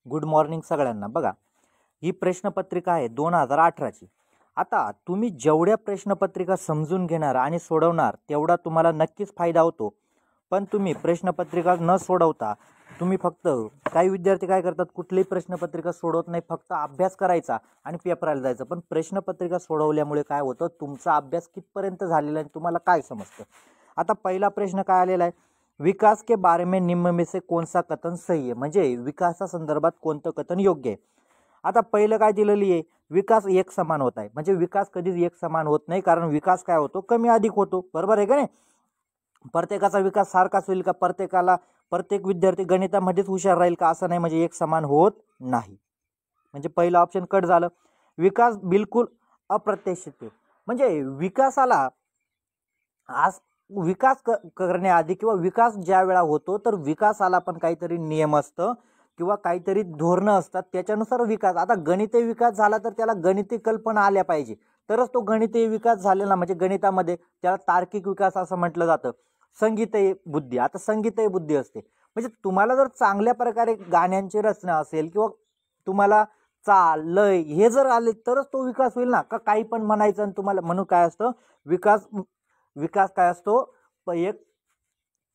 Good morning सगळ्यांना। बघा, ही प्रश्नपत्रिका आहे 2018ची। आता तुम्ही जेवढ्या प्रश्नपत्रिका समजून घेणार आणि सोडवणार तेवढा तुम्हाला नक्कीच फायदा होतो। पण तुम्ही प्रश्नपत्रिका न सोडवता तुम्ही फक्त काही विद्यार्थी काय करतात, कुठलीही प्रश्नपत्रिका सोडवत नाही, फक्त अभ्यास करायचा आणि पेपराला जायचं। पण प्रश्नपत्रिका सोडवल्यामुळे काय होतं, तुमचा अभ्यास कितपर्यंत झालेला आहे तुम्हाला काय समजतं। आता पहिला प्रश्न काय आलेला आहे, विकास के बारे में निम्न में से कौन सा कथन सही है, म्हणजे विकासा संदर्भात कोणतं कथन योग्य आहे। आता पहिलं काय दिलेली आहे, विकास एक समान होत आहे, म्हणजे विकास कधीच एक समान होत नाही, कारण विकास काय होतो, कमी अधिक होतो, बरोबर आहे का नाही। प्रत्येकाचा विकास सारखाच होईल का, प्रत्येक विद्यार्थी गणितामध्येच हुशार राहील का, असं नाही, म्हणजे एक समान होत नाही। म्हणजे पहिला ऑप्शन कट झालं। विकास बिलकुल अप्रत्याशित आहे, म्हणजे विकासाला आज विकास करण्याआधी किंवा विकास ज्या वेळा होतो तर विकासाला पण काहीतरी नियम असतं किंवा काहीतरी धोरणं असतात, त्याच्यानुसार विकास। आता गणितीय विकास झाला तर त्याला गणितीय कल्पना आल्या पाहिजे, तरच तो गणितीय विकास झालेला, म्हणजे गणितामध्ये त्याला तार्किक विकास असं म्हटलं जातं। संगीतय बुद्धी, आता संगीतय बुद्धी असते, म्हणजे तुम्हाला जर चांगल्या प्रकारे गाण्यांची रचना असेल किंवा तुम्हाला चाल लय हे जर आले तरच तो विकास होईल ना, का काही पण म्हणायचं आणि तुम्हाला म्हणून काय असतं, विकास काय असतो, एक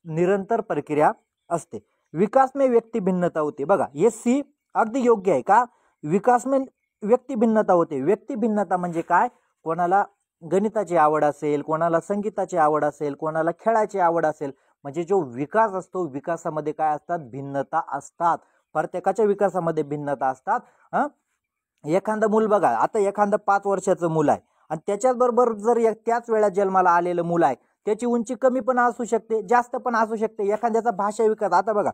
निरंतर प्रक्रिया असते। विकास में व्यक्ती भिन्नता होते, बघा हे सी अगदी योग्य आहे का, विकास में व्यक्ती भिन्नता होते। व्यक्ती भिन्नता म्हणजे काय, कोणाला गणिताची आवड असेल, कोणाला संगीताची आवड असेल, कोणाला खेळाची आवड असेल, म्हणजे जो विकास असतो विकासामध्ये काय असतात, भिन्नता असतात, प्रत्येकाच्या विकासामध्ये भिन्नता असतात। एखादं मूल बघा, आता एखादं 5 वर्षाचं मूल आहे आणि त्याच्याच बरोबर जर त्याच वेळा जन्माला आलेलं मूल आहे, त्याची उंची कमी पण असू शकते, जास्त पण असू शकते। एखाद्याचा भाषा विकास, आता बघा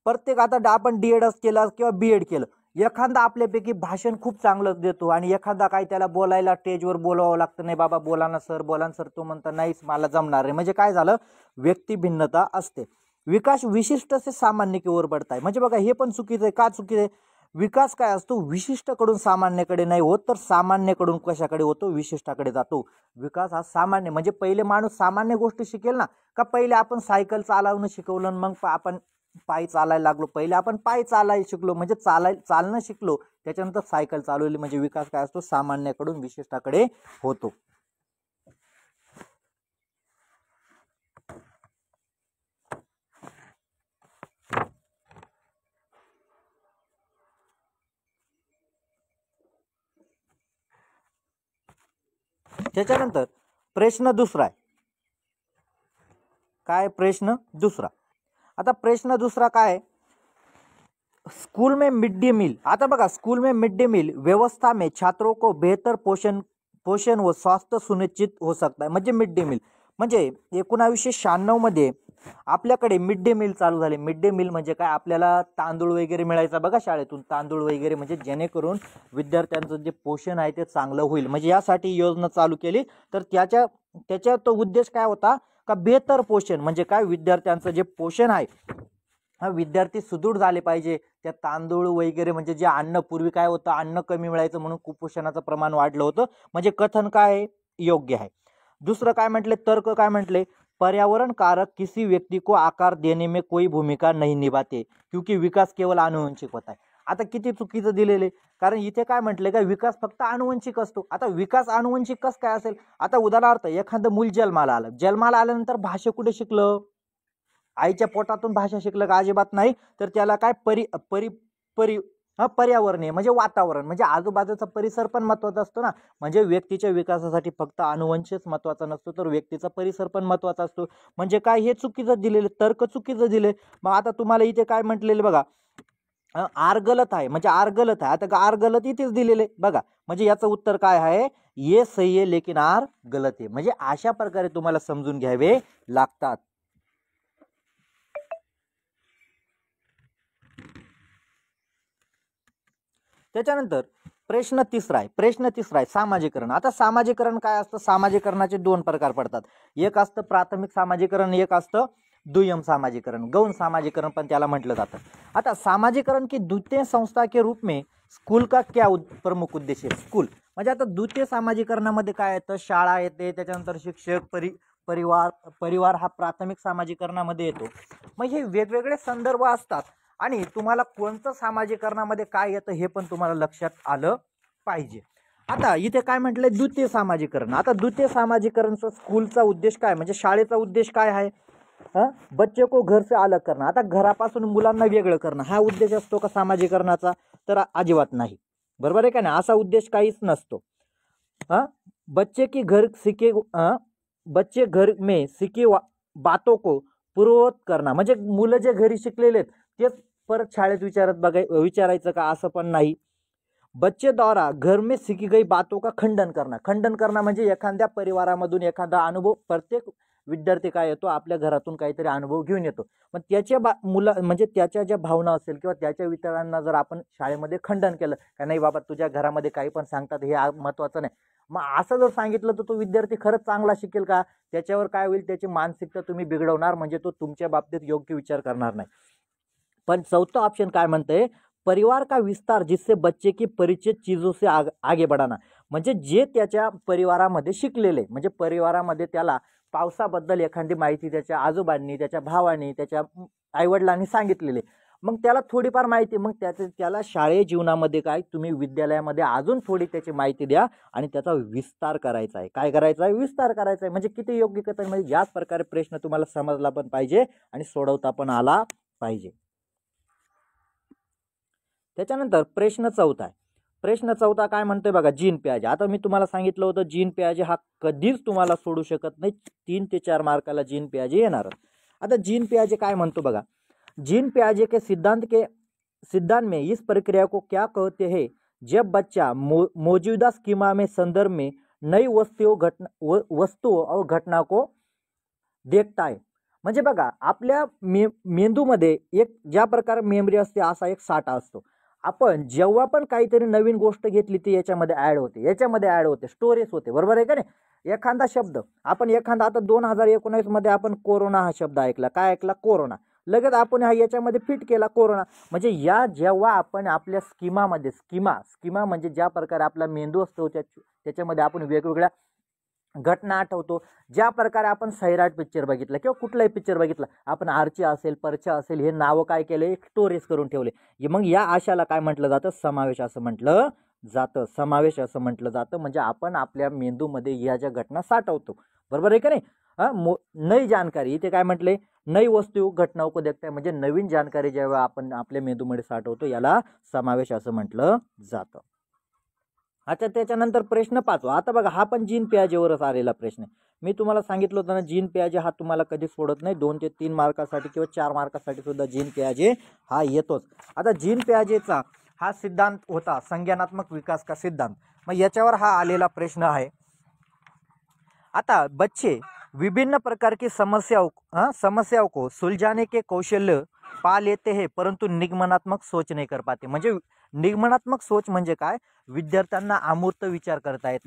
प्रत्येक, आता आपण डीएड केलं किंवा बीएड केलं, एखादा आपल्यापैकी भाषण खूप चांगलं देतो आणि एखादा काय त्याला बोलायला स्टेजवर बोलावं लागतं, नाही बाबा बोला ना सर, तो म्हणता नाहीच मला जमणार आहे, म्हणजे काय झालं, व्यक्ती भिन्नता असते। विकास विशिष्ट से सामान्य की ओर बढ़ता है, म्हणजे बघा हे पण चुकीचं आहे, का चुकीचं आहे, विकास काय असतो, विशिष्टकडून सामान्यकडे नाही होत, तर सामान्यकडून कशाकडे होतो, विशिष्टाकडे जातो। विकास हा सामान्य, म्हणजे पहिले माणूस सामान्य गोष्टी शिकेल ना, का पहिले आपण सायकल चालवणं शिकवलं मग आपण पायी चालायला लागलो, पहिले आपण पायी चालायला शिकलो म्हणजे चालणं शिकलो, त्याच्यानंतर सायकल चालवली, म्हणजे विकास काय असतो, सामान्यकडून विशिष्टाकडे होतो। त्याच्यानंतर प्रश्न दुसरा आहे, काय प्रश्न दुसरा, आता प्रश्न दुसरा काय, स्कूल में मिड डे मील, आता बघा स्कूल में मिड डे मील व्यवस्था में छात्रों को बेहतर पोषण व स्वास्थ्य सुनिश्चित हो सकता है, म्हणजे मिड डे मील, म्हणजे 1996 मध्ये आपल्याकडे मिड डे मील चालू झाले। मिड डे मील म्हणजे काय, आपल्याला तांदूळ वगैरे मिळायचा बघा शाळेतून, तांदूळ वगैरे, म्हणजे जेणेकरून विद्यार्थ्यांचं जे पोषण आहे ते चांगलं होईल, म्हणजे यासाठी योजना चालू केली। तर त्याच्या तो उद्देश काय होता, का बेहतर पोषण, म्हणजे काय, विद्यार्थ्यांचं जे पोषण आहे, हा विद्यार्थी सुदृढ झाले पाहिजे। त्या तांदूळ वगैरे, म्हणजे जे अन्न, पूर्वी काय होतं, अन्न कमी मिळायचं म्हणून कुपोषणाचं प्रमाण वाढलं होतं, म्हणजे कथन काय योग्य आहे। दुसरं काय म्हटले, तर्क काय म्हटले, पर्यावरण कारक किसी व्यक्ति को आकार देने में कोई भूमिका नहीं निभाते क्योंकि विकास केवळ आनुवंशिक होता है। आता किती चुकीचं दिलेले, कारण इथे काय म्हटले का, विकास फक्त आनुवंशिक असतो। आता विकास आनुवंशिक कस काय असेल, आता उदाहरणार्थ एखादं मूल जन्माला आल्यानंतर भाषा कुठे शिकलं, आईच्या पोटातून भाषा शिकलं का, अजिबात नाही, तर त्याला काय पर्यावरणीय, म्हणजे वातावरण, म्हणजे आजूबाजूचा परिसर पण महत्त्वाचा असतो ना, म्हणजे व्यक्तीच्या विकासासाठी फक्त अनुवंशच महत्त्वाचा नसतो, तर व्यक्तीचा परिसर पण महत्त्वाचा असतो। म्हणजे काय, हे चुकीचं दिलेले, तर्क चुकीचं दिले। मग आता तुम्हाला इथे काय म्हटलेले बघा, आर गलत आहे, म्हणजे आर गलत आहे, आता आर गलत इथेच दिलेले बघा, म्हणजे याचं उत्तर काय आहे, ये सही आहे लेकिन आर गलत आहे, म्हणजे अशा प्रकारे तुम्हाला समजून घ्यावे लागतात। त्याच्यानंतर प्रश्न तिसरा आहे सामाजिकरण। आता सामाजिकरण काय असतं, सामाजिकरणाचे 2 प्रकार पडतात, एक असतं प्राथमिक सामाजिकरण, एक असतं दुय्यम सामाजिकरण, गौण सामाजिकरण पण त्याला म्हटलं जातं। आता सामाजिकरण की द्वितीय संस्था के रूप में स्कूल का क्या प्रमुख उद्देश्य है, स्कूल म्हणजे आता द्वितीय सामाजिकरणामध्ये काय येतं, शाळा येते, त्याच्यानंतर शिक्षक, परिवार हा प्राथमिक सामाजिकरणामध्ये येतो। मग हे वेगवेगळे संदर्भ असतात आणि तुम्हाला कोणतं सामाजिकरणामध्ये काय येतं हे पण तुम्हाला लक्षात आलं पाहिजे. आता इथे काय म्हटलंय, द्वितीय सामाजिकरण. आता द्वितीय सामाजिकरणचा स्कूलचा उद्देश काय, म्हणजे शाळेचा उद्देश काय आहे, बच्चे को घर से अलग करना. आता घरापासून मुलांना वेगळं करणं हा उद्देश असतो का सामाजिकरणाचा? तर अजिबात नाही. बरोबर आहे का नाही? असा उद्देश काहीच नसतो. बच्चे की घर सीखे बच्चे घर में सीखे बातों को पूर्ववत करना, म्हणजे मुलं जे घरी शिकलेले आहेत तेच परत शाळेत विचारायचं का, असं पण नाही. बच्चे द्वारा घर में सीखी गई बातों का खंडन करना. खंडन करना म्हणजे एखाद्या परिवारामधून एखादा अनुभव प्रत्येक विद्यार्थी काय येतो, आपल्या घरातून काहीतरी अनुभव घेऊन येतो. पण त्याच्या म्हणजे त्याच्या ज्या भावना असेल किंवा त्याच्या विचारांना जर आपण शाळेमध्ये खंडन केलं का, नाही बाबा तुझ्या घरामध्ये काही पण सांगतात हे महत्वाचं नाही, मग असं जर सांगितलं तर तो विद्यार्थी खरंच चांगला शिकेल का? त्याच्यावर काय होईल, त्याची मानसिकता तुम्ही बिघडवणार, म्हणजे तो तुमच्या बाबतीत योग्य विचार करणार नाही. पण चौथा ऑप्शन काय म्हणते, परिवार का विस्तार जिससे बच्चे की परिचित चीजों से आगे बढ़ाना. म्हणजे जे त्याच्या परिवारामध्ये शिकलेले, म्हणजे परिवारामध्ये त्याला पावसाबद्दल एखादी माहिती त्याच्या आजोबांनी, त्याच्या भावांनी, त्याच्या आईवडिलांनी सांगितलेले, मग त्याला थोडीफार माहिती, मग त्याला शाळेय जीवनामध्ये काय तुम्ही विद्यालयामध्ये अजून थोडी त्याची माहिती द्या आणि त्याचा विस्तार करायचा आहे. काय करायचा आहे? विस्तार करायचा आहे. म्हणजे किती योग्य कथा, म्हणजे याच प्रकारे प्रश्न तुम्हाला समजला पण पाहिजे आणि सोडवता पण आला पाहिजे. त्याच्यानंतर प्रश्न चौथा आहे. प्रश्न चौथा काय म्हणतोय बघा, जीन पियाजे. आता मी तुम्हाला सांगितलं होतं जीन पियाजे हा कधीच तुम्हाला सोडू शकत नाही, 3 ते 4 मार्काला जीन पियाजे येणार. आता जीन पियाजे काय म्हणतो बघा, जीन पियाजे के सिद्धांत में इस प्रक्रिया को क्या कहते हैं, जब बच्चा मौजूदा स्कीमा में संदर्भ में नई वस्तुओं और घटना को देखता है. म्हणजे बघा, आपल्या मेंदूमध्ये एक ज्या प्रकारे मेमरी असते असा एक साठा असतो. आपण जेव्हा पण काहीतरी नवीन गोष्ट घेतली ती याच्यामध्ये ऍड होते, स्टोरेज होते. बरोबर आहे का नाही? एखादा शब्द आपण आता 2019 मध्ये आपण कोरोना हा शब्द ऐकला. काय ऐकला? कोरोना. लगेच आपण हा याच्यामध्ये फिट केला कोरोना. म्हणजे या जेव्हा आपण आपल्या स्कीमा म्हणजे ज्या प्रकारे आपला मेंदू असतो त्याच्यामध्ये आपण वेगवेगळ्या घटना आठवतो. ज्या प्रकारे आपण सैराट पिक्चर बघितला किंवा कुठलाही पिक्चर बघितला, आपण आरची असेल, परचा असेल, हे नावं काय केले, स्टोरेज करून ठेवले. मग या आशाला काय म्हटलं जातं? समावेश असं म्हटलं जातं. म्हणजे आपण आपल्या मेंदूमध्ये या ज्या घटना साठवतो. बरोबर आहे का नाही? नई जानकारी, इथे काय म्हटले, नई वस्तू घटनाओं को देखता है, म्हणजे नवीन जानकारी जेव्हा आपण आपल्या मेंदूमध्ये साठवतो याला समावेश असं म्हटलं जातं. अच्छा, त्याच्यानंतर प्रश्न 5. आता बघा, हा पण जीन पियाजेवरच आलेला प्रश्न आहे. मी तुम्हाला सांगितलं होतं ना, जीन पियाजे हा तुम्हाला कधी सोडत नाही. 2 ते 3 मार्कासाठी किंवा 4 मार्कासाठी सुद्धा जीन पियाजे हा येतोच. आता जीन पियाजेचा हा सिद्धांत होता संज्ञानात्मक विकास का सिद्धांत. मग याच्यावर हा आलेला प्रश्न आहे. आता बच्चे विभिन्न प्रकार की समस्याओं को सुलझाने के कौशल्य पा लेते हैं, परंतु निगमनात्मक सोच नहीं कर पाते. म्हणजे निगमनात्मक सोच म्हणजे काय? विद्यार्थ्यांना अमूर्त विचार करता येत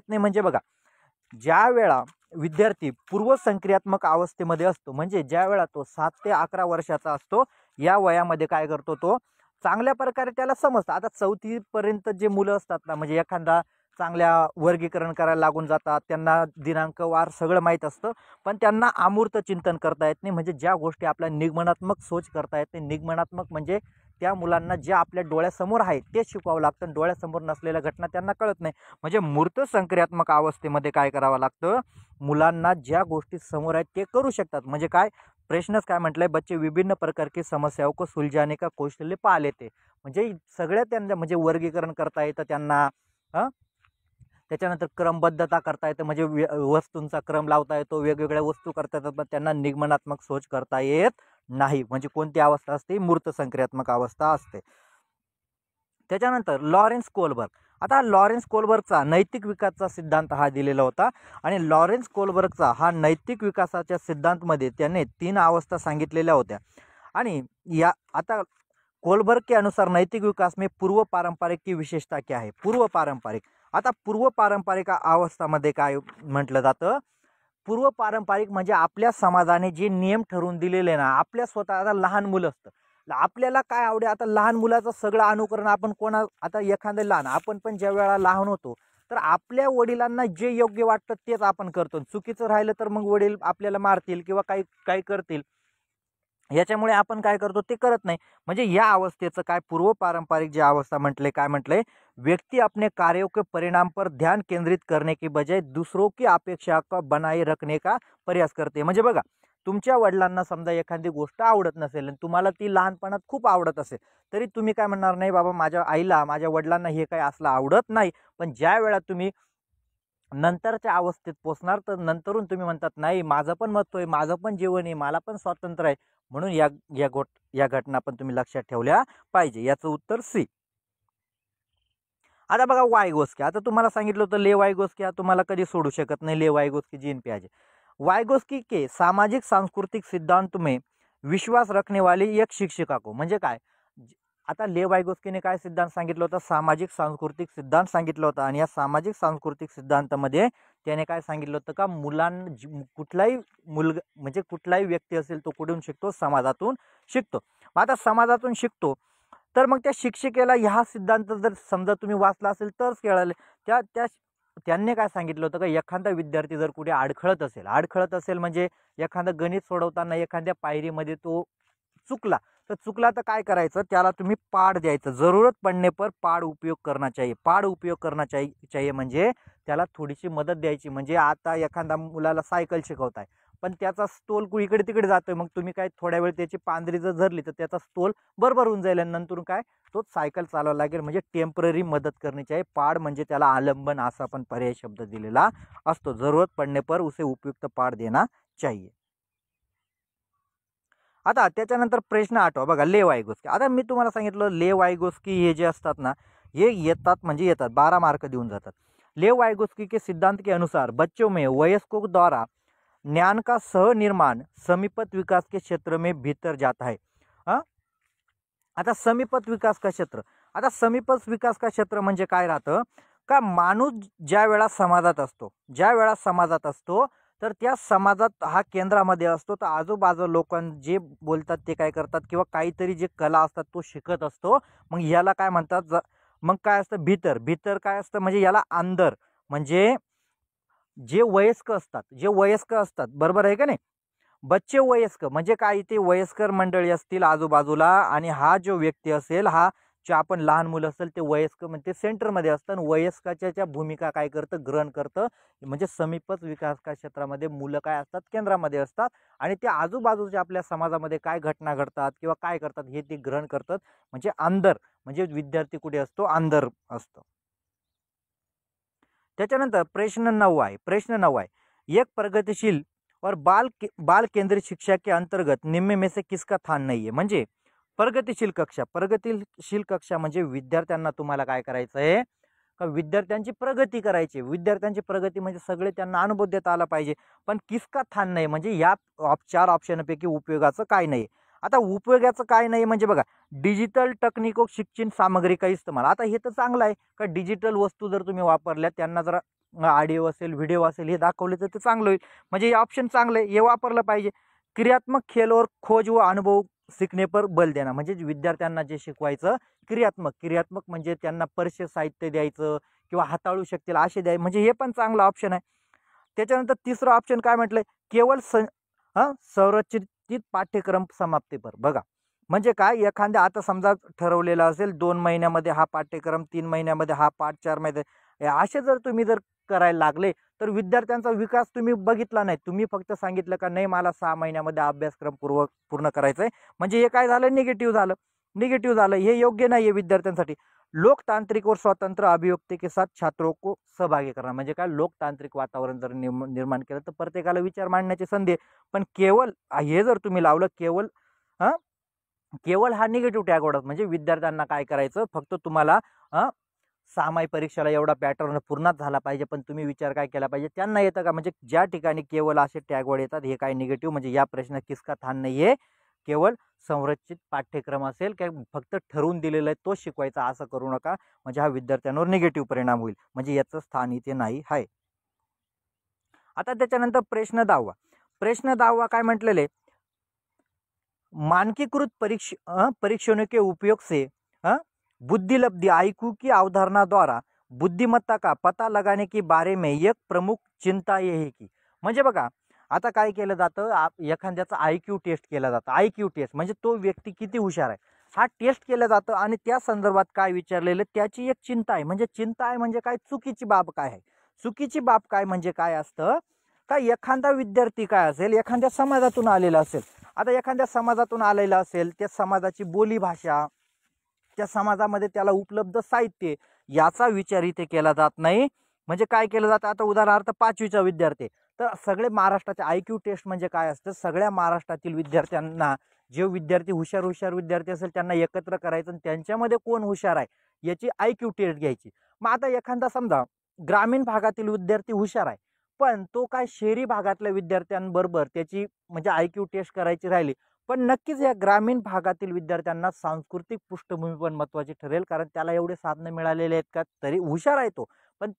नाही. म्हणजे बघा, ज्या वेळा विद्यार्थी पूर्वसंक्रियात्मक अवस्थेमध्ये असतो, म्हणजे ज्या वेळा तो 7 ते 11 वर्षाचा असतो, या वयामध्ये काय करतो, तो चांगल्या प्रकारे त्याला समजतं. आता 4थी पर्यंत जे मुलं असतात ना, म्हणजे एखादा चांगल्या वर्गीकरण करायला लागून जातात, त्यांना दिनांक वार सगळं माहीत असतं, पण त्यांना अमूर्त चिंतन करता येत नाही. म्हणजे ज्या गोष्टी आपल्या निगमनात्मक सोच करता येत नाही. निगमनात्मक म्हणजे त्या मुलांना जे आपल्या डोळ्यासमोर आहे तेच शिकवावं लागतं. डोळ्यासमोर नसलेल्या घटना त्यांना कळत नाही. म्हणजे मूर्त संक्रियात्मक अवस्थेमध्ये काय करावं लागतं, मुलांना ज्या गोष्टी समोर आहेत ते करू शकतात. म्हणजे काय, प्रश्नच काय म्हटलंय, बच्चे विभिन्न प्रकार की समस्याओं को सुलझाने का कौशल्य पा लेते. म्हणजे सगळ्या त्यांना म्हणजे वर्गीकरण करता येतं त्यांना, त्याच्यानंतर क्रमबद्धता करता येतं, म्हणजे वस्तूंचा क्रम लावता येतो, वेगवेगळ्या वस्तू करता येतात, पण त्यांना निगमनात्मक सोच करता येत नाही. म्हणजे कोणती अवस्था असते? मूर्त संक्रियात्मक अवस्था असते. त्याच्यानंतर लॉरेन्स कोलबर्ग. आता लॉरेन्स कोलबर्गचा नैतिक विकासाचा सिद्धांत हा दिलेला होता. आणि लॉरेन्स कोलबर्गचा हा नैतिक विकासाच्या सिद्धांतमध्ये त्याने 3 अवस्था सांगितलेल्या होत्या. आणि या आता कोलबर्ग के अनुसार नैतिक विकास में पूर्व पारंपरिक की विशेषता क्या है? पूर्व पारंपरिक. आता पूर्व पारंपरिक अवस्थामध्ये काय म्हटलं जातं? पूर्व पारंपरिक म्हणजे आपल्या समाजाने जे नियम ठरवून दिलेले ना, आपल्या स्वतःला लहान मुलं असतं, आपल्याला काय आवडे, आता लहान मुलाचं सगळं अनुकरण आपण आता एखादं लहान, आपण पण ज्या वेळा लहान होतो तर आपल्या वडिलांना जे योग्य वाटतं तेच आपण करतो. चुकीचं राहिलं तर मग वडील आपल्याला मारतील किंवा काही करतील. याच्यामुळे आपण काय करतो ते करत नाही. म्हणजे या अवस्थेचं काय पूर्व पारंपरिक जी अवस्था म्हटले, काय म्हटले, व्यक्ति अपने कार्यों के परिणाम पर ध्यान केंद्रित करने की बजाय दूसरों की अपेक्षा का बनाए रखने का प्रयास करते. म्हणजे बघा, तुमच्या वडिलांना समजा एखादी गोष्ट आवडत नसेल आणि तुम्हाला ती लहानपणात खूप आवडत असेल, तरी तुम्ही काय म्हणणार, नाही बाबा माझ्या आईला, माझ्या वडिलांना हे काही असलं आवडत नाही. पण ज्या वेळा तुम्ही नंतरच्या अवस्थेत पोहोचणार, तर नंतरून तुम्ही म्हणतात, नाही माझं पण मत आहे, माझं पण जीवन आहे, मला पण स्वातंत्र्य आहे. म्हणून या घटना पण तुम्ही लक्षात ठेवल्या पाहिजे. याचं उत्तर सी. आता बघा वाइगोस्की. आता तुम्हाला सांगितलं होतं ले वाइगोस्की तुम्हाला कधी सोडू शकत नाही. ले वाइगोस्की, जीन पियाजे. वाइगोस्की के सामाजिक सांस्कृतिक सिद्धांत में विश्वास रखने वाली एक शिक्षिका को, म्हणजे काय, आता ले वाइगोस्कीने काय सिद्धांत सांगितलं होतं, सामाजिक सांस्कृतिक सिद्धांत सांगितलं होतं. आणि या सामाजिक सांस्कृतिक सिद्धांतामध्ये त्याने काय सांगितलं होतं का, कुठलाही मुलगा म्हणजे कुठलाही व्यक्ती असेल तो कुठून शिकतो, समाजातून शिकतो. आता समाजातून शिकतो, तर मग त्या शिक्षिकेला ह्या सिद्धांत जर समजा तुम्ही वाचला असेल तरच कळाले. त्यांनी काय सांगितलं होतं का, एखादा विद्यार्थी जर कुठे अडखळत असेल म्हणजे एखादं गणित सोडवताना एखाद्या पायरीमध्ये तो चुकला तर काय करायचं, त्याला तुम्ही पाढ द्यायचं. जरूरत पडने पर पाढ उपयोग करना चाहिए. पाढ उपयोग करना चाहिए म्हणजे त्याला थोडीशी मदत द्यायची. म्हणजे आता एखादा मुलाला सायकल शिकवताय, पण त्याचा स्टोल इकडे तिकडे जातोय, मग तुम्ही काय थोड्या वेळ त्याची पांढरी जर धरली तर त्याचा स्टोल बरोबर होऊन जाईल आणि नंतर काय तोच सायकल चालवायला लागेल. म्हणजे टेम्पररी मदत करण्याची आहे. पाढ म्हणजे त्याला आलंबन असा पण पर्याय शब्द दिलेला असतो. जरूरत पडने पर उसे उपयुक्त पाढ देना चाहिए. आता त्याच्यानंतर प्रश्न 8 बघा, ले वाइगोस्की. आता मी तुम्हाला सांगितलं ले वाइगोस्की हे जे असतात ना, हे येतात 12 मार्क देऊन जातात. ले वाइगोस्की के सिद्धांत के अनुसार बच्चों में वयस्कों द्वारा ज्ञान का सहनिर्माण समीपत विकास के क्षेत्र में भीतर जाता है. आता समीपत विकास का क्षेत्र, आता समीपत विकास का क्षेत्र म्हणजे काय राहतं का, माणूस ज्या वेळा समाजात असतो तर त्या समाजात हा केंद्रामध्ये असतो. तर आजूबाजू लोक जे बोलतात ते काय करतात, किंवा काहीतरी जे कला असतात तो शिकत असतो. मग याला काय म्हणतात, मग काय असतं भीतर काय असतं, म्हणजे याला अंदर, म्हणजे जे वयस्क असतात बरोबर आहे का नाही. बच्चे वयस्क म्हणजे काय, ते वयस्कर मंडळी असतील आजूबाजूला, आणि हा जो व्यक्ती असेल, हा जे आपण लहान मुलं असेल ते वयस्क म्हणजे सेंटरमध्ये असतात. वयस्काच्या भूमिका काय करतं, ग्रहण करतं. म्हणजे समीपत विकास क्षेत्रामध्ये मुलं काय असतात, केंद्रामध्ये असतात, आणि ते आजूबाजूच्या आपल्या समाजामध्ये काय घटना घडतात किंवा काय करतात हे ते ग्रहण करतात. म्हणजे अंदर, म्हणजे विद्यार्थी कुठे असतो, अंदर असतो. त्याच्यानंतर प्रश्न 9 आहे. एक प्रगतिशील और बाल केंद्रित शिक्षा के अंतर्गत निम्न में से किसका स्थान नहीं है. म्हणजे प्रगतिशील कक्षा म्हणजे विद्यार्थ्यांना तुम्हाला काय करायचं आहे का, विद्यार्थ्यांची प्रगती करायची. विद्यार्थ्यांची प्रगती म्हणजे सगळे त्यांना अनुभव देता आला पाहिजे. पण किसका स्थान नाही म्हणजे या 4 ऑप्शनपैकी उपयोगाचं काय नाही. आता उपयोगाचं काय नाही म्हणजे बघा, डिजिटल तकनीकों शिक्षण सामग्री का इस्तेमाल. आता हे तर चांगलं आहे का, डिजिटल वस्तू जर तुम्ही वापरल्या, त्यांना जर ऑडिओ असेल, व्हिडिओ असेल हे दाखवले तर ते चांगलं होईल. म्हणजे हे ऑप्शन चांगलं आहे, हे वापरलं पाहिजे. क्रियात्मक खेळ और खोज व अनुभव शिकणे पर बल देणं, म्हणजे विद्यार्थ्यांना जे शिकवायचं क्रियात्मक म्हणजे त्यांना परिचय साहित्य द्यायचं किंवा हाताळू शकतील असे द्यायचे, म्हणजे हे पण चांगलं ऑप्शन आहे. त्याच्यानंतर तिसरं ऑप्शन काय म्हटलंय, केवळ संरचित पाठ्यक्रम समाप्ती पर. बघा म्हणजे काय, एखाद्या आता समजा ठरवलेला असेल 2 महिन्यामध्ये हा पाठ्यक्रम, 3 महिन्यामध्ये हा पाठ, 4 महिने असे जर तुम्ही करायला लागले तर विद्यार्थ्यांचा विकास तुम्ही बघितला नाही. तुम्ही फक्त सांगितलं का नाही मला 6 महिन्यामध्ये अभ्यासक्रम पूर्ण करायचा आहे, म्हणजे हे काय झालं, निगेटिव्ह झालं. हे योग्य नाही आहे विद्यार्थ्यांसाठी. लोकतांत्रिक और स्वतंत्र अभिव्यक्ति के साथ छात्रों को सहभागी करना, म्हणजे काय, लोकतांत्रिक वातावरण जर निर्माण केलं तर प्रत्येकाला विचार मांडण्याची संधी आहे. पण केवळ हे जर तुम्ही लावलं, केवळ हा निगेटिव्ह टॅग ओढत, म्हणजे विद्यार्थ्यांना काय करायचं, फक्त तुम्हाला सामायिक परीक्षेला एवढा पॅटर्न पूर्णच झाला पाहिजे, पण तुम्ही विचार काय केला पाहिजे, त्यांना येतं का, म्हणजे ज्या ठिकाणी केवळ असे टॅग वर्ड येतात हे काय निगेटिव्ह, म्हणजे या प्रश्न किसका स्थान नाहीये, केवळ संरचित पाठ्यक्रम असेल काय फक्त ठरवून दिलेलं आहे तो शिकवायचा असं करू नका, म्हणजे हा विद्यार्थ्यांवर निगेटिव्ह परिणाम होईल, म्हणजे याचं स्थान इथे नाही आहे. आता त्याच्यानंतर प्रश्न 10 काय म्हटलेले, मानकीकृत परीक्षणों के उपयोग से बुद्धिलब्धि आईक्यू की अवधारणा द्वारा बुद्धिमत्ता का पता लगाने के बारे में एक प्रमुख चिंता ये है की, म्हणजे बघा आता काय केलं जातं, एखाद्याचा IQ टेस्ट केला जातं. IQ टेस्ट म्हणजे तो व्यक्ती किती हुशार आहे हा टेस्ट केलं जातं आणि त्या संदर्भात काय विचारलेलं त्याची एक चिंता आहे. म्हणजे चिंता आहे म्हणजे काय, चुकीची बाब काय आहे. चुकीची बाब काय म्हणजे काय असतं का, एखादा विद्यार्थी काय असेल, एखाद्या समाजातून आलेला असेल. आता एखाद्या समाजातून आलेला असेल, त्या समाजाची बोलीभाषा, त्या समाजामध्ये त्याला उपलब्ध साहित्य याचा विचार इथे केला जात नाही. म्हणजे काय केलं जातं, आता उदाहरणार्थ 5वीचा विद्यार्थी तर सगळे महाराष्ट्राचे IQ टेस्ट म्हणजे काय असतं, सगळ्या महाराष्ट्रातील विद्यार्थ्यांना, जे विद्यार्थी हुशार विद्यार्थी असेल त्यांना एकत्र करायचं आणि त्यांच्यामध्ये कोण हुशार आहे याची IQ टेस्ट घ्यायची. मग आता एखादा समजा ग्रामीण भागातील विद्यार्थी हुशार आहे, पण तो काय शहरी भागातल्या विद्यार्थ्यांबरोबर त्याची म्हणजे IQ टेस्ट करायची राहिली. पण नक्कीच या ग्रामीण भागातील विद्यार्थ्यांना सांस्कृतिक पृष्ठभूमी पण महत्त्वाची ठरेल, कारण त्याला एवढे साधनं मिळालेले आहेत का, तरी हुशार आहे तो. पण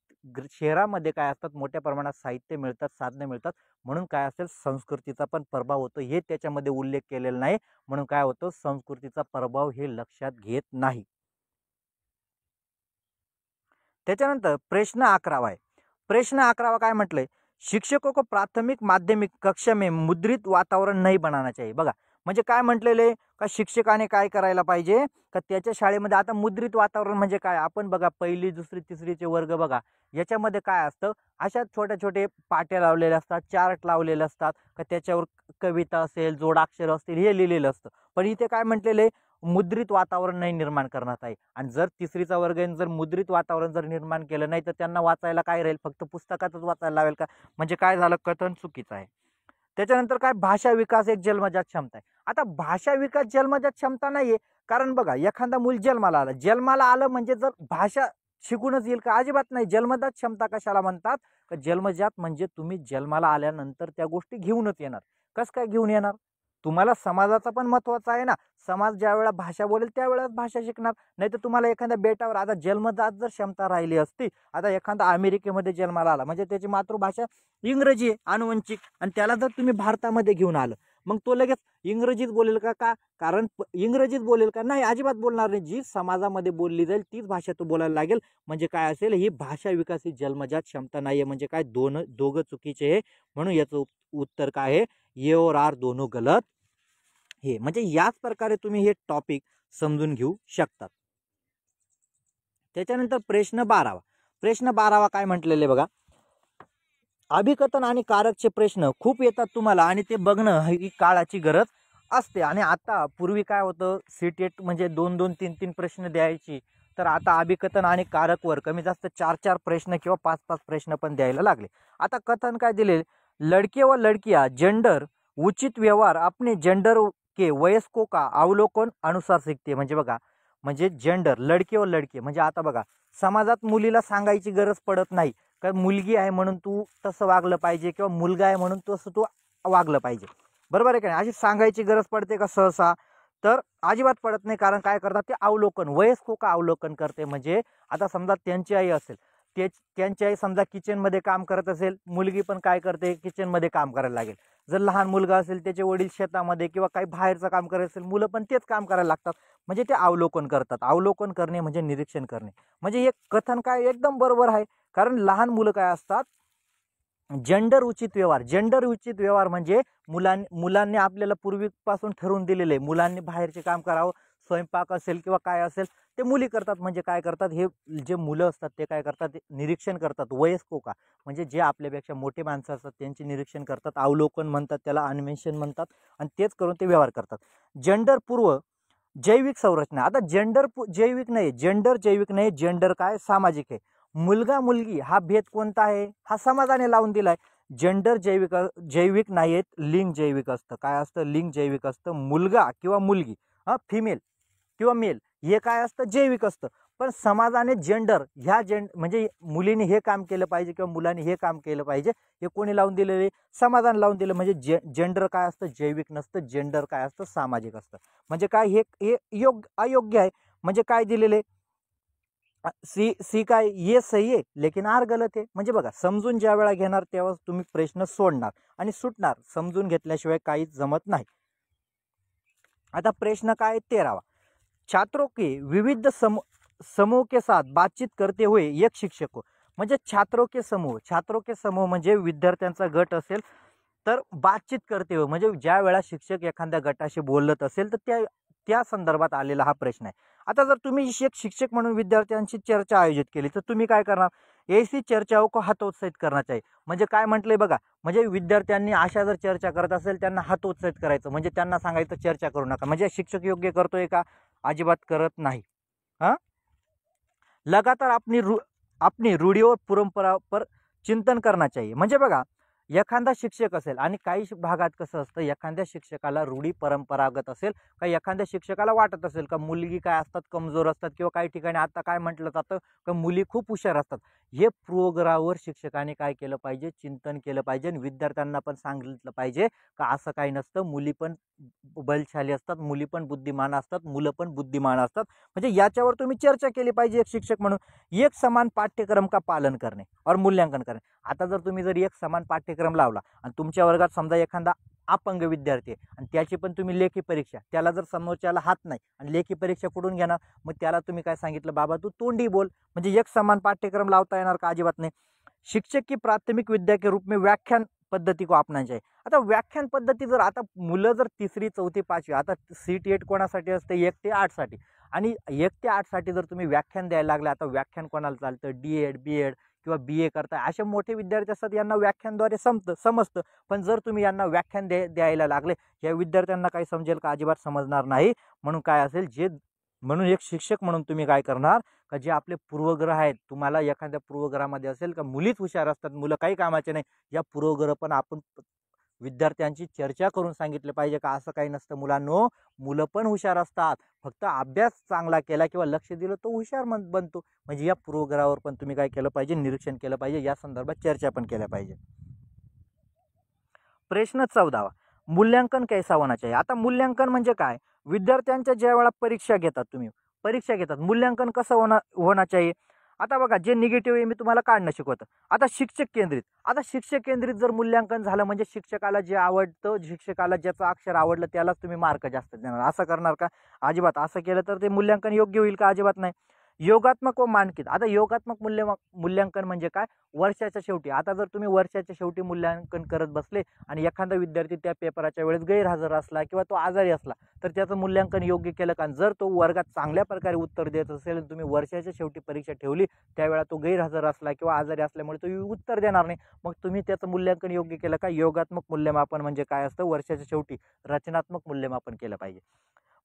शहरामध्ये काय असतात, मोठ्या प्रमाणात साहित्य मिळतात, साधनं मिळतात, म्हणून काय असेल संस्कृतीचा पण प्रभाव होतो. हे त्याच्यामध्ये उल्लेख केलेला नाही, म्हणून काय होतं संस्कृतीचा प्रभाव हे लक्षात घेत नाही. त्याच्यानंतर प्रश्न 11 आहे. प्रश्न 11 काय म्हटलंय, शिक्षकों को प्राथमिक माध्यमिक कक्षा में मुद्रित वातावरण नहीं बनाना चाहिए. बघा म्हणजे काय म्हटलेले का, शिक्षकाने काय करायला पाहिजे का त्याच्या शाळेमध्ये, आता मुद्रित वातावरण म्हणजे काय, आपण बघा पहिली दुसरी तिसरीचे वर्ग बघा, याच्यामध्ये काय असतं, अशा छोट्या छोटे पाट्या लावलेल्या असतात, चार्ट लावलेले असतात का त्याच्यावर कविता असेल, जोडाक्षर असतील हे लिहिलेलं असतं. पण इथे काय म्हटलेले, मुद्रित वातावरण नाही निर्माण करण्यात आहे. आणि जर तिसरीचा वर्ग जर मुद्रित वातावरण जर निर्माण केलं नाही तर त्यांना वाचायला काय राहील, फक्त पुस्तकातच वाचायला लावेल का, म्हणजे काय झालं, कथन चुकीचं आहे. त्याच्यानंतर काय, भाषा विकास एक जन्मजात क्षमता आहे. आता भाषा विकास जन्मजात क्षमता नाहीये, कारण बघा एखादा मूल जन्माला आलं म्हणजे जर भाषा शिकूनच येईल का, अजिबात नाही. जन्मजात क्षमता कशाला म्हणतात का, जन्मजात म्हणजे तुम्ही जन्माला आल्यानंतर त्या गोष्टी घेऊनच येणार. कस काय घेऊन येणार, तुम्हाला समाजाचा पण महत्वाचा आहे ना. समाज ज्या वेळेला भाषा बोलेल त्यावेळेस भाषा शिकणार. नाही तर तुम्हाला एखाद्या बेटावर, आता जन्मजात जर क्षमता राहिली असती, आता एखादा अमेरिकेमध्ये जन्माला आला म्हणजे त्याची मातृभाषा इंग्रजी आहे आनुवंशिक, आणि त्याला जर तुम्ही भारतामध्ये घेऊन आलं मग तो लगेच इंग्रजीत बोलेल का, कारण इंग्रजीत बोलेल का, नाही, अजिबात बोलणार नाही. जी समाजामध्ये बोलली जाईल तीच भाषा तो बोलायला लागेल. म्हणजे काय असेल, ही भाषा विकास ही जन्मजात क्षमता नाहीये. म्हणजे काय, दोघं चुकीचे आहे. म्हणून याचं उत्तर काय आहे, ये और आर दोनों गलत हे. म्हणजे याच प्रकारे तुम्ही हे टॉपिक समजून घेऊ शकतात. त्याच्यानंतर प्रश्न 12 काय म्हटलेले बघा, अभिकथन आणि कारकचे प्रश्न खूप येतात तुम्हाला आणि ते बघणं ही काळाची गरज असते. आणि आता पूर्वी काय होतं, सीटेट म्हणजे 2-2, 3-3 प्रश्न द्यायची, तर आता अभिकथन आणि कारकवर कमी जास्त 4-4 प्रश्न किंवा 5-5 प्रश्न पण द्यायला लागले. आता कथन काय दिले, लड़के व लड़कियां जेंडर उचित व्यवहार अपने जेंडर के वयस्कों का अवलोकन अनुसार सीखते. म्हणजे बघा, म्हणजे जेंडर लड़के व लड़की, म्हणजे आता बघा समाजात मुलीला सांगायची गरज पडत नाही का, मुलगी आहे म्हणून तू तसं वागलं पाहिजे किंवा मुलगा आहे म्हणून तसं तू वागलं पाहिजे, बरोबर आहे का नाही, अशी सांगायची गरज पडते का सहसा, तर अजिबात पडत नाही. कारण काय करतात ते अवलोकन, वयस्को का अवलोकन करते. म्हणजे आता समजा त्यांची आई असेल, त्यांची आई समजा किचनमध्ये काम करत असेल, मुलगी पण काय करते, किचनमध्ये काम करायला लागेल. जर लहान मुलगा असेल, त्याचे वडील शेतामध्ये किंवा काही बाहेरचं काम करत असेल, मुलं पण तेच काम करायला लागतात. म्हणजे ते अवलोकन करतात. अवलोकन करणे म्हणजे निरीक्षण करणे. म्हणजे हे कथन काय एकदम बरोबर आहे. कारण लहान मुलं काय असतात, जेंडर उचित व्यवहार म्हणजे मुलांनी आपल्याला पूर्वीपासून ठरवून दिलेले, मुलांनी बाहेरचे काम करावं, स्वयंपाक असेल किंवा काय असेल ते मुली करतात. म्हणजे काय करतात, हे जे मुलं असतात ते काय करतात, निरीक्षण करतात. वयस्को का म्हणजे जे आपल्यापेक्षा मोठे माणसं असतात त्यांचे निरीक्षण करतात, अवलोकन म्हणतात त्याला, अन्वेषण म्हणतात, आणि तेच करून ते व्यवहार करतात. जेंडर पूर्व जैविक संरचना, आता जेंडर जैविक नाही, जेंडर काय सामाजिक आहे. मुलगा मुलगी हा भेद कोणता आहे, हा समाजाने लावून दिलाय. जेंडर जैविक नाहीत, लिंग जैविक असतं. काय असतं, लिंग जैविक असतं. मुलगा किंवा मुलगी फिमेल किंवा मेल हे काय असतं, जैविक असतं. पण समाजाने जेंडर म्हणजे मुलीने हे काम केलं पाहिजे किंवा मुलाने हे काम केलं पाहिजे हे कोणी लावून दिलेले, समाजाने लावून दिलं. म्हणजे जेंडर काय असतं, जैविक नसतं. जेंडर काय असतं, सामाजिक असतं. म्हणजे काय, हे अयोग्य आहे. म्हणजे काय दिलेले, सी काय, ये सही आहे लेकिन आर गलत आहे. म्हणजे बघा, समजून ज्या वेळा घेणार तेव्हा तुम्ही प्रश्न सोडणार आणि सुटणार. समजून घेतल्याशिवाय काहीच जमत नाही. आता प्रश्न काय 13, छात्रों के विविध समूह के साथ बातचीत करते हुए एक शिक्षक को. म्हणजे छात्रों के समूह म्हणजे विद्यार्थ्यांचा गट असेल, तर बातचीत करते वेळी म्हणजे ज्या वेळा शिक्षक एखाद्या गटाशी बोलत असेल तर त्या संदर्भात आलेला हा प्रश्न आहे. आता जर तुम्ही एक शिक्षक म्हणून विद्यार्थ्यांची चर्चा आयोजित केली तर तुम्ही काय करणार? ऐसी चर्चाओं को हतोत्साहित करना चाहिए. म्हणजे काय म्हटलंय बघा, म्हणजे विद्यार्थ्यांनी अशा जर चर्चा करत असेल त्यांना हतोत्साहित करायचं, म्हणजे त्यांना सांगायचं चर्चा करू नका. म्हणजे शिक्षक योग्य करतोय का? अजिबात करत नाही. हा, लगातार अपनी रूढी और परंपरा पर चिंतन करना चाहिए. म्हणजे बघा, एखादा शिक्षक असेल आणि काही भागात कसं असतं, एखाद्या शिक्षकाला रूढी परंपरागत असेल का एखाद्या शिक्षकाला वाटत असेल का मुलगी काय असतात कमजोर असतात किंवा काही ठिकाणी आता काय म्हटलं जातं का मुली खूप हुशार असतात. हे पूर्वग्रहावर शिक्षकाने काय केलं पाहिजे? चिंतन केलं पाहिजे आणि विद्यार्थ्यांना पण सांगितलं पाहिजे का असं काही नसतं. मुली पण बलशाली असतात, मुली पण बुद्धिमान असतात, मुलं पण बुद्धिमान असतात. म्हणजे याच्यावर तुम्ही चर्चा केली पाहिजे एक शिक्षक म्हणून. एक समान पाठ्यक्रम का पालन करणे और मूल्यांकन करणे. आता जर तुम्ही जर एक समान पाठ्यक्रम लावला आणि तुमच्या वर्गात समजा एखादा अपंग विद्यार्थी आहे आणि त्याची पण तुम्ही लेखी परीक्षा, त्याला जर समोरच्याला हात नाही आणि लेखी परीक्षा कुठून घेणार? मग त्याला तुम्ही काय सांगितलं? बाबा तू तोंडी बोल. म्हणजे एक समान पाठ्यक्रम लावता येणार का? अजिबात नाही. शिक्षक की प्राथमिक विद्या के रूप में व्याख्यान पद्धती को अपनाना चाहिए. आता व्याख्यान पद्धती जर आता मुलं जर 3री 4थी 5वी आता CTET कोणासाठी असते? 1 ते 8 साठी. आणि 1 ते 8 साठी जर तुम्ही व्याख्यान द्यायला लागले, आता व्याख्यान कोणाला चालतं? D.Ed, B.Ed किंवा BA करताय असे मोठे विद्यार्थी असतात, यांना व्याख्यानद्वारे समजतं. पण जर तुम्ही यांना व्याख्यान द्यायला लागले, या विद्यार्थ्यांना काही समजेल का? अजिबात समजणार नाही. म्हणून काय असेल म्हणून एक शिक्षक म्हणून तुम्ही काय करणार का जे आपले पूर्वग्रह आहेत, तुम्हाला एखाद्या पूर्वग्रहामध्ये असेल का मुलीच हुशार असतात, मुलं काही कामाचे नाही, या पूर्वग्रह पण आपण विद्यार्थ्यांची चर्चा करून सांगितले पाहिजे का असं काही नसतं मुलांनो, मुलं पण हुशार असतात, फक्त अभ्यास चांगला केला किंवा लक्ष दिलं तो हुशार बनतो. म्हणजे या पूर्वग्रहावर पण तुम्ही काय केलं पाहिजे? निरीक्षण केलं पाहिजे. या संदर्भात चर्चा पण केल्या पाहिजे. प्रश्न 14वा, मूल्यांकन कैसा होना चाहिए. आता मूल्यांकन म्हणजे काय? विद्यार्थ्यांच्या ज्या वेळा परीक्षा घेतात, मूल्यांकन कसं होना चाहिए. आता बघा, जे निगेटिव्ह आहे मी तुम्हाला काढणं शिकवतं. आता शिक्षक केंद्रित जर मूल्यांकन झालं म्हणजे शिक्षकाला जे आवडतं, शिक्षकाला ज्याचं अक्षर आवडलं त्यालाच तुम्ही मार्क जास्त देणार. असं करणार का? अजिबात. असं केलं तर ते मूल्यांकन योग्य होईल का? अजिबात नाही. योगात्मक व मानकित. आता योगात्मक मूल्यांकन म्हणजे काय? वर्षाच्या शेवटी. आता जर तुम्ही वर्षाच्या शेवटी मूल्यांकन करत बसले आणि एखादा विद्यार्थी त्या पेपराच्या वेळेस गैरहजर असला किंवा तो आजारी असला तर त्याचं मूल्यांकन योग्य केलं का? जर तो वर्गात चांगल्या प्रकारे उत्तर देत असेल आणि तुम्ही वर्षाच्या शेवटी परीक्षा ठेवली, त्यावेळेला तो गैरहजर असला किंवा आजारी असल्यामुळे तो उत्तर देणार नाही, मग तुम्ही त्याचं मूल्यांकन योग्य केलं का? योगात्मक मूल्यमापन म्हणजे काय असतं? वर्षाच्या शेवटी रचनात्मक मूल्यमापन केलं पाहिजे.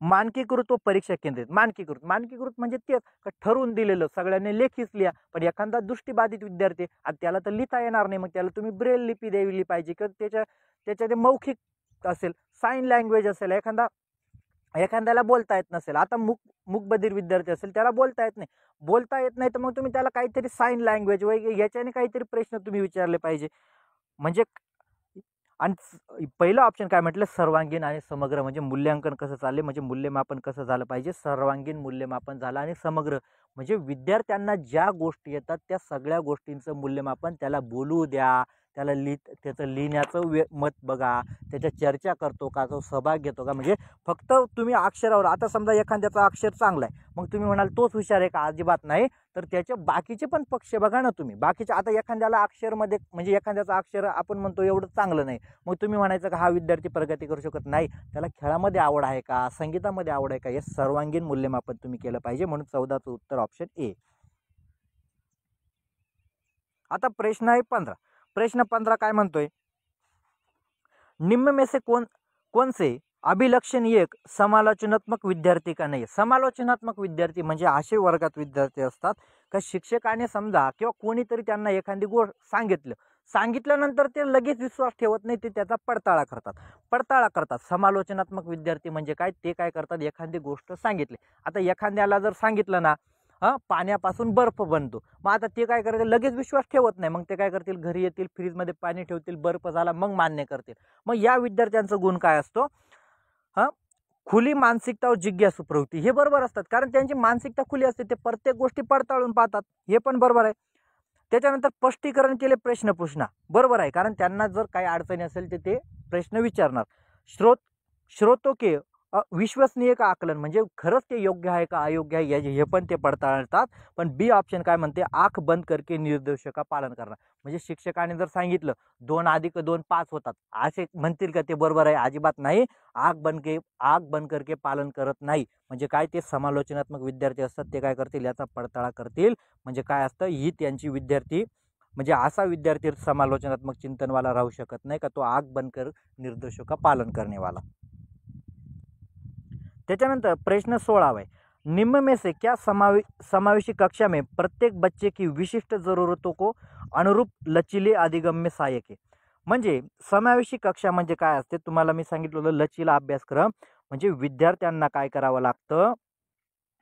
मानकीकृत व परीक्षा केंद्रित. मानकीकृत म्हणजे तेच ठरवून दिलेलं सगळ्यांनी लेखीच लिहा. पण एखादा दृष्टीबाधित विद्यार्थी आणि त्याला तर लिहिता येणार नाही, मग त्याला तुम्ही ब्रेल लिपी द्यायला पाहिजे किंवा त्याच्या ते मौखिक असेल, साईन लँग्वेज असेल, एखाद्याला बोलता येत नसेल. आता मूकबधीर विद्यार्थी असेल, त्याला बोलता येत नाही तर मग तुम्ही त्याला काहीतरी साईन लँग्वेज वगैरे याच्याने काहीतरी प्रश्न तुम्ही विचारले पाहिजे. म्हणजे आणि पहिलं ऑप्शन काय म्हटलं? सर्वांगीण आणि समग्र. म्हणजे मूल्यांकन कसं चालले, म्हणजे मूल्यमापन कसं झालं पाहिजे? सर्वांगीण मूल्यमापन झालं आणि समग्र म्हणजे विद्यार्थ्यांना ज्या गोष्टी येतात त्या सगळ्या गोष्टींचं मूल्यमापन त्याला बोलू द्या, त्याला त्याचं लिहिण्याचं मत बघा, त्याच्या चर्चा करतो का, तो सहभाग घेतो का. म्हणजे फक्त तुम्ही अक्षरावर, आता समजा एखाद्याचा अक्षर चांगला आहे, मग तुम्ही म्हणाल तोच हुशार आहे का? अजिबात नाही. तर त्याचे बाकीचे पण पक्ष बघा ना तुम्ही. बाकीचे आता एखाद्याला अक्षरमध्ये म्हणजे एखाद्याचं अक्षर आपण म्हणतो एवढं चांगलं नाही, मग तुम्ही म्हणायचं का हा विद्यार्थी प्रगती करू शकत नाही. त्याला खेळामध्ये आवड आहे का, संगीतामध्ये आवड आहे का, हे सर्वांगीण मूल्यमापन तुम्ही केलं पाहिजे. म्हणून 14चं उत्तर ऑप्शन ए. आता प्रश्न आहे 15. प्रश्न 15 काय म्हणतोय? निम्न में से कौन से अभिलक्षण एक समालोचनात्मक विद्यार्थी का नाही. समालोचनात्मक विद्यार्थी म्हणजे असे वर्गात विद्यार्थी असतात का शिक्षकाने समजा किंवा कोणीतरी त्यांना एखादी गोष्ट सांगितल्यानंतर ते लगेच विश्वास ठेवत नाही, ते त्याचा पडताळा करतात. समालोचनात्मक विद्यार्थी म्हणजे काय? ते काय करतात? एखादी गोष्ट सांगितली, आता एखाद्याला जर सांगितलं ना पाण्यापासून बर्फ बनतो, मग आता ते काय करतील? लगेच विश्वास ठेवत नाही. मग ते काय करतील? घरी येतील, फ्रीजमध्ये पाणी ठेवतील, बर्फ झाला मग मान्य करतील. मग या विद्यार्थ्यांचा गुण काय असतो? खुली मानसिकता व जिज्ञासू प्रवृत्ती. हे बरोबर असतात, कारण त्यांची मानसिकता खुली असते, ते प्रत्येक गोष्टी पडताळून पाहतात. हे पण बरोबर आहे. त्याच्यानंतर स्पष्टीकरण केले, प्रश्न पूछना. बरोबर आहे, कारण त्यांना जर काही अडचणी असेल तर ते प्रश्न विचारणार. श्रोतों के विश्वसनीय का आकलन म्हणजे खरंच ते योग्य आहे का अयोग्य आहे हे पण ते पडताळतात. पण बी ऑप्शन काय म्हणते, आंख बंद करके निर्देश का पालन करणं. म्हणजे शिक्षकाने जर सांगितलं 2+2 5 होतात असे म्हणतील का ते बरोबर आहे? अजिबात नाही. आंख बंद करके पालन करत नाही. म्हणजे काय, ते समालोचनात्मक विद्यार्थी असतात ते काय करतील, याचा पडताळा करतील. म्हणजे काय असतं, ही त्यांची विद्यार्थी म्हणजे असा विद्यार्थी समालोचनात्मक चिंतनवाला राहू शकत नाही का तो आंख बंद कर निर्देशों का पालन करनेवाला. त्याच्यानंतर प्रश्न 16 है, निम्न में से क्या समावेशी कक्षा में प्रत्येक बच्चे की विशिष्ट जरूरतों को अनुरूप लचीले अधिगम में सहायक है. म्हणजे समावेशी कक्षा म्हणजे काय असते, तुम्हाला मी सांगितलं लचीला अभ्यासक्रम म्हणजे विद्यार्थ्यांना काय करावं लागतं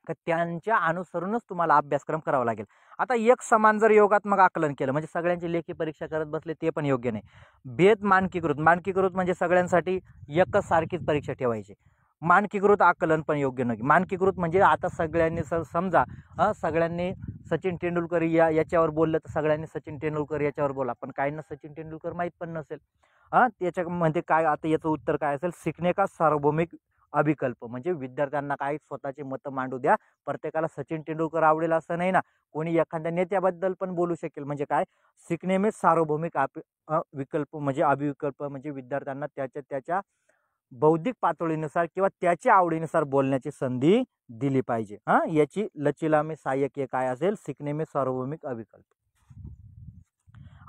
का त्यांच्या अनुसरूनच तुम्हाला अभ्यासक्रम करावा लागेल. आता एक समान जर योगात्मक आकलन केलं म्हणजे सगळ्यांची लेखी परीक्षा करत बसले ते पण योग्य नाही. भेद मानकीकृत म्हणजे सगळ्यांसाठी एकच सारखीच परीक्षा ठेवायची. मानकीकृत आकलन पण योग्य नाही. मानकीकृत म्हणजे आता सगळ्यांनी समजा सगळ्यांनी सचिन तेंडुलकर याच्यावर बोललं तर सगळ्यांनी सचिन तेंडुलकर याच्यावर बोला, पण काहींना सचिन तेंडुलकर माहीत पण नसेल. त्याच्यामध्ये काय आता याचं उत्तर काय असेल, शिकणे का सार्वभौमिक अभिकल्प म्हणजे विद्यार्थ्यांना काय स्वतःचे मतं मांडू द्या. प्रत्येकाला सचिन तेंडुलकर आवडेल असं नाही ना, कोणी एखाद्या नेत्याबद्दल पण बोलू शकेल. म्हणजे काय, शिकणे में सार्वभौमिक विकल्प म्हणजे अभिविकल्प म्हणजे विद्यार्थ्यांना त्याच्या बौद्धिक पातळीनुसार किंवा त्याच्या आवडीनुसार बोलण्याची संधी दिली पाहिजे. याची लचीला में सहाय्यक काय असेल, शिकणे में सार्वभौमिक अभिकल्प.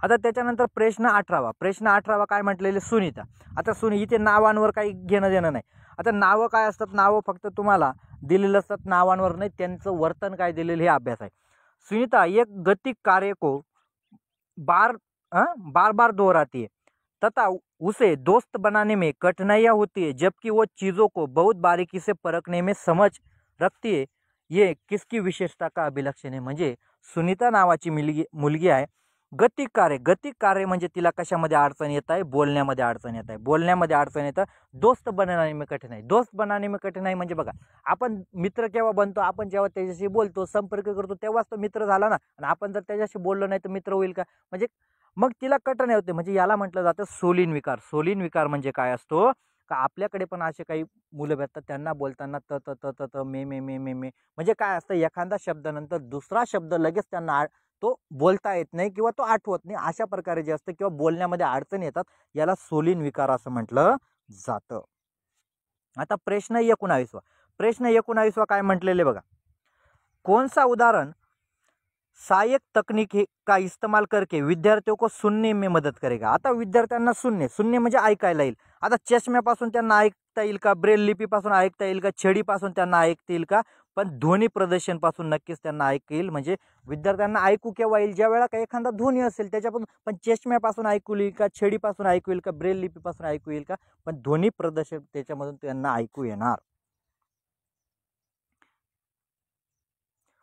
आता त्याच्यानंतर प्रश्न 18 काय म्हटलेले, सुनीता. आता इथे नावांवर काही घेणं देणं नाही. आता नावं काय असतात, नावं फक्त तुम्हाला दिलेलं असतात, नावांवर नाही त्यांचं वर्तन काय दिलेलं हे अभ्यास आहे. सुनीता एक गतिक कार्य को बार बार दोहराती है तथा उसे दोस्त बनाने में कठिनाइयाँ होती है, जबकि वो चीज़ों को बहुत बारीकी से परखने में समझ रखती है. ये किसकी विशेषता का अभिलक्षण आहे. म्हणजे सुनीता नावाची मुलगी आहे. गतिक कार्य म्हणजे तिला कशामध्ये अडचण येत आहे, बोलण्यामध्ये अडचण येत आहे. बोलण्यामध्ये अडचण येतं. दोस्त बनाने में कठिनाई. दोस्त बनाने में कठिनाई म्हणजे बघा, आपण मित्र केव्हा बनतो, आपण जेव्हा त्याच्याशी बोलतो संपर्क करतो तेव्हाच तो मित्र झाला ना. आणि आपण जर त्याच्याशी बोललो नाही तर मित्र होईल का. म्हणजे मग तिला कठीण होते. म्हणजे याला म्हटलं जातं सोलीन विकार. सोलीन विकार म्हणजे काय असतो का, आपल्याकडे पण असे काही मुलं भेटतात त्यांना बोलताना त त त त मे मे मे मे मे म्हणजे काय असतं, एखादा शब्दानंतर दुसरा शब्द लगेच त्यांना तो बोलता येत नाही किंवा तो आठवत नाही, अशा प्रकारे जे असतं किंवा बोलण्यामध्ये अडचण येतात, याला सोलीन विकार असं म्हटलं जातं. आता प्रश्न 19 काय म्हटलेले बघा, कौन सा उदाहरण सहायक तकनीक का इस्तेमाल करके विद्यार्थियों को सुनने में मदत करेगा. आता विद्यार्थ्यांना सुनणे म्हणजे ऐकायला येईल. आता चष्म्यापासून त्यांना ऐकता येईल का, ब्रेल लिपीपासून ऐकता येईल का, छडीपासून त्यांना ऐकता येईल का, पण ध्वनी प्रदर्शन पासून नक्कीच त्यांना ऐकता येईल. म्हणजे विद्यार्थ्यांना ऐकू केव्हा येईल, ज्या वेळा काही एखादा ध्वनी असेल त्याच्यापासून. पण चष्म्यापासून ऐकू येईल का, छडीपासून ऐकू येईल का, ब्रेल लिपीपासून ऐकू येईल का, पण ध्वनी प्रदर्शन त्याच्यामधून त्यांना ऐकू येणार.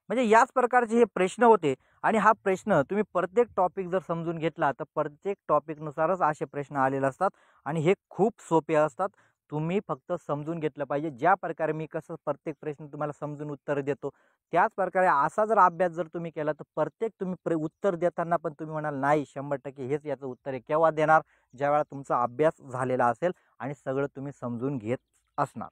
म्हणजे याच प्रकारचे हे प्रश्न होते. आणि हा प्रश्न तुम्ही प्रत्येक टॉपिक जर समजून घेतला तर प्रत्येक टॉपिकनुसारच असे प्रश्न आलेले असतात आणि हे खूप सोपे असतात. तुम्ही फक्त समजून घेतलं पाहिजे. ज्या प्रकारे मी कसं प्रत्येक प्रश्न तुम्हाला समजून उत्तर देतो त्याच प्रकारे असा जर अभ्यास जर तुम्ही केला तर प्रत्येक तुम्ही उत्तर देताना पण तुम्ही म्हणाल नाही 100% हेच याचं उत्तर आहे. केव्हा देणार, ज्यावेळा तुमचा अभ्यास झालेला असेल आणि सगळं तुम्ही समजून घेत असणार.